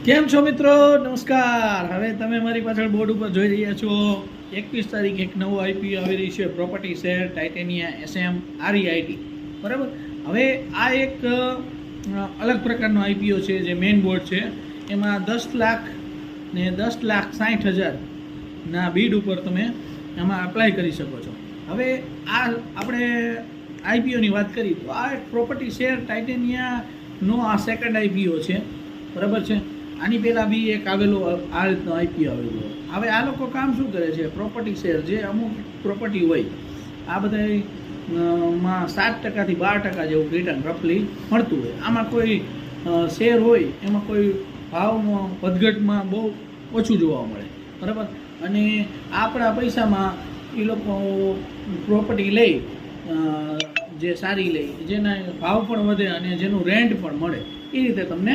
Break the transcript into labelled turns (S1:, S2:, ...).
S1: કેમ છો મિત્રો? નમસ્કાર. હવે તમે મારી પાછળ બોર્ડ ઉપર જોઈ રહ્યા છો 21 તારીખ એક નવો આઈપીઓ આવી રહી છે, પ્રોપર્ટી શેર ટાઇટેનિયા SM REIT. બરાબર. હવે આ એક અલગ પ્રકારનો આઈપીઓ છે જે મેઇન બોર્ડ છે. એમાં 10 લાખ ને 10,60,000 ના બીડ ઉપર તમે એમાં અપ્લાય કરી શકો છો. હવે આ આપણે આઈપીઓની વાત કરી તો આ એક પ્રોપર્ટી શેર ટાઇટેનિયાનો આ સેકન્ડ આઈપીઓ છે. બરાબર છે. આની પહેલાં બી એક આવેલો આ રીતનો આઈપીઓ આવેલો. હવે આ લોકો કામ શું કરે છે? પ્રોપર્ટી શેર જે અમુક પ્રોપર્ટી હોય આ બધા માં 7% થી 12% જેવું રિટર્ન રફલી મળતું હોય. આમાં કોઈ શેર હોય એમાં કોઈ ભાવમાં વધઘટમાં બહુ ઓછું જોવા મળે. બરાબર. અને આપણા પૈસામાં એ લોકો પ્રોપર્ટી લઈ જે સારી લઈ જેના ભાવ પણ વધે અને જેનું રેન્ટ પણ મળે એ રીતે તમને